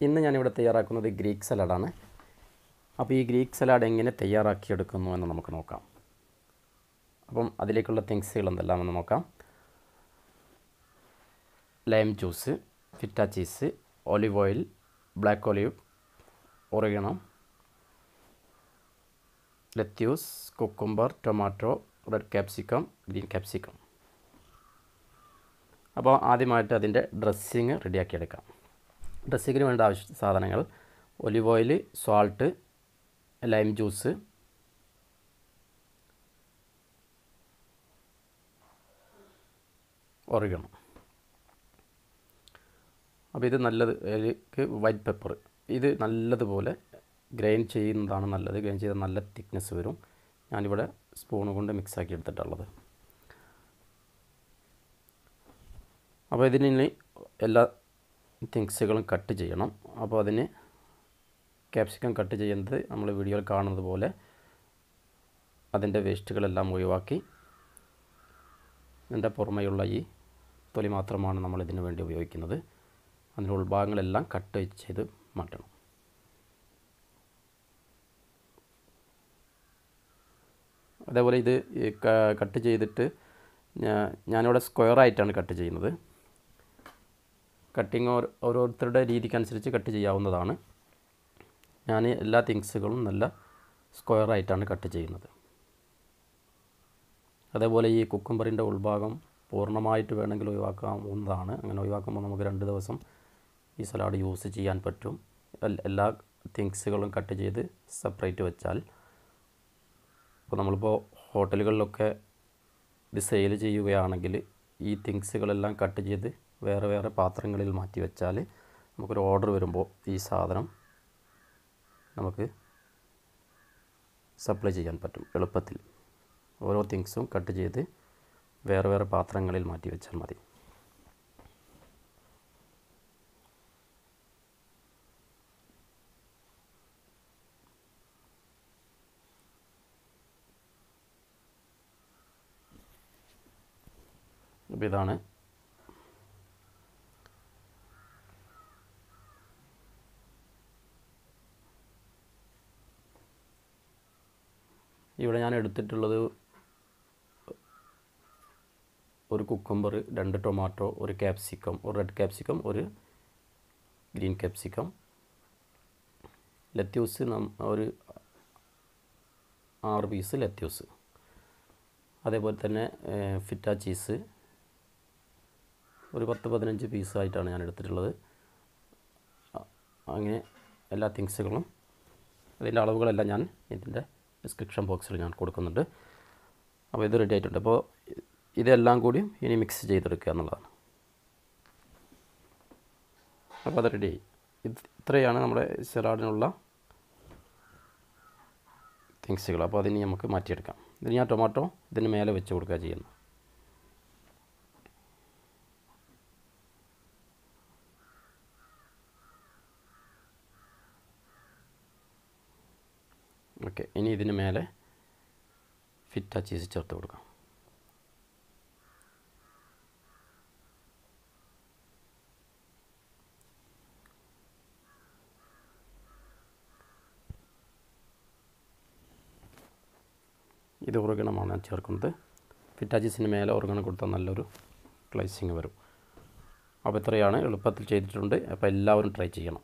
ഇന്ന് ഞാനിവിടെ തയ്യാറാക്കുന്നത് ഗ്രീക്ക് സലാഡാണ്. അപ്പോൾ ഈ ഗ്രീക്ക് സലാഡ് എങ്ങനെ തയ്യാറാക്കിയെടുക്കുന്നു എന്ന് നമുക്ക് നോക്കാം. അപ്പം അതിലേക്കുള്ള തിങ്സുകൾ എന്തെല്ലാമെന്ന് നോക്കാം. Lime juice, feta cheese, olive oil, black olive, oregano, lettuce, cucumber, tomato, red capsicum, green capsicum. അപ്പോൾ ആദ്യമായിട്ട് അതിൻ്റെ ഡ്രസ്സിങ് റെഡിയാക്കിയെടുക്കാം. ഡ്രസ്സിങ്ങിന് വേണ്ട സാധനങ്ങൾ: olive oil, salt, lime juice, oregano. അപ്പോൾ ഇത് വൈറ്റ് പെപ്പർ, ഇത് നല്ലതുപോലെ ഗ്രൈൻഡ് ചെയ്യുന്നതാണ് നല്ലത്. ഗ്രൈൻഡ് ചെയ്താൽ നല്ല തിക്നെസ് വരും. ഞാനിവിടെ സ്പൂണ് കൊണ്ട് മിക്സാക്കി എടുത്തിട്ടുള്ളത്. അപ്പോൾ ഇതിന് എല്ലാ തിങ്സുകളും കട്ട് ചെയ്യണം. അപ്പോൾ അതിന് ക്യാപ്സിക്കം കട്ട് ചെയ്യുന്നത് നമ്മൾ വീഡിയോയിൽ കാണുന്നത് പോലെ അതിൻ്റെ വേസ്റ്റുകളെല്ലാം ഒഴിവാക്കി ഇതിൻ്റെ പുറമെയുള്ള ഈ തൊലി മാത്രമാണ് നമ്മൾ ഇതിനു വേണ്ടി ഉപയോഗിക്കുന്നത്. അതിൻ്റെ ഉൾഭാഗങ്ങളെല്ലാം കട്ട് ചെയ്ത് മാറ്റണം. അതേപോലെ ഇത് കട്ട് ചെയ്തിട്ട് ഞാനിവിടെ സ്ക്വയറായിട്ടാണ് കട്ട് ചെയ്യുന്നത്. കട്ടിങ് ഓരോരുത്തരുടെ രീതിക്കനുസരിച്ച് കട്ട് ചെയ്യാവുന്നതാണ്. ഞാൻ എല്ലാ തിങ്സുകളും നല്ല സ്ക്വയറായിട്ടാണ് കട്ട് ചെയ്യുന്നത്. അതേപോലെ ഈ കുക്കുംബറിൻ്റെ ഉൾഭാഗം പൂർണ്ണമായിട്ട് വേണമെങ്കിൽ ഒഴിവാക്കാവുന്നതാണ്. അങ്ങനെ ഒഴിവാക്കുമ്പോൾ നമുക്ക് 2 ദിവസം ഈ സലാഡ് യൂസ് ചെയ്യാൻ പറ്റും. എല്ലാ തിങ്സുകളും കട്ട് ചെയ്ത് സെപ്പറേറ്റ് വെച്ചാൽ. അപ്പോൾ നമ്മളിപ്പോൾ ഹോട്ടലുകളിലൊക്കെ ഇത് സെയിൽ ചെയ്യുകയാണെങ്കിൽ ഈ തിങ്സുകളെല്ലാം കട്ട് ചെയ്ത് വേറെ വേറെ പാത്രങ്ങളിൽ മാറ്റി വെച്ചാൽ നമുക്കൊരു ഓർഡർ വരുമ്പോൾ ഈ സാധനം നമുക്ക് സപ്ലൈ ചെയ്യാൻ പറ്റും എളുപ്പത്തിൽ. ഓരോ തിങ്സും കട്ട് ചെയ്ത് വേറെ വേറെ പാത്രങ്ങളിൽ മാറ്റി വെച്ചാൽ മതി. അപ്പോൾ ഇതാണ് ഇവിടെ ഞാൻ എടുത്തിട്ടുള്ളത്. ഒരു കുക്കുംബർ, 2 ടൊമാറ്റോ, ഒരു ക്യാപ്സിക്കം, ഒരു റെഡ് ക്യാപ്സിക്കം, ഒരു ഗ്രീൻ ക്യാപ്സിക്കം, ലെറ്റ്യൂസ് ഒരു 6 പീസ് ലെറ്റ്യൂസ്, അതേപോലെ തന്നെ ഫിറ്റ ചീസ് ഒരു 10-15 പീസായിട്ടാണ് ഞാൻ എടുത്തിട്ടുള്ളത്. അങ്ങനെ എല്ലാ തിങ്സുകളും അതിൻ്റെ അളവുകളെല്ലാം ഞാൻ ഇതിൻ്റെ ഡിസ്ക്രിപ്ഷൻ ബോക്സിൽ ഞാൻ കൊടുക്കുന്നുണ്ട്. അപ്പോൾ ഇത് റെഡി ആയിട്ടുണ്ട്. അപ്പോൾ ഇതെല്ലാം കൂടി ഇനി മിക്സ് ചെയ്തെടുക്കുക എന്നുള്ളതാണ്. അപ്പോൾ അത് റെഡിയായി. ഇത്രയാണ് നമ്മുടെ സലാഡിനുള്ള തിങ്സുകൾ. അപ്പോൾ അതിന് നമുക്ക് മാറ്റിയെടുക്കാം. ഇതിന് ഞാൻ ടൊമാറ്റോ ഇതിന് മേലെ വെച്ച് കൊടുക്കുക ചെയ്യുന്നു. ഓക്കെ, ഇനി ഇതിന് മേലെ ഫിറ്റ ചീസ് ചേർത്ത് കൊടുക്കാം. ഇത് ഒറിഗണമാണ് ഞാൻ ചേർക്കുന്നത്. ഫിറ്റ ചീസിന് മേലെ ഒറിഗണം കൊടുത്താൽ നല്ലൊരു ഗ്ലേസിങ് വരും. അപ്പോൾ ഇത്രയാണ്, എളുപ്പത്തിൽ ചെയ്തിട്ടുണ്ട്. അപ്പോൾ എല്ലാവരും ട്രൈ ചെയ്യണം.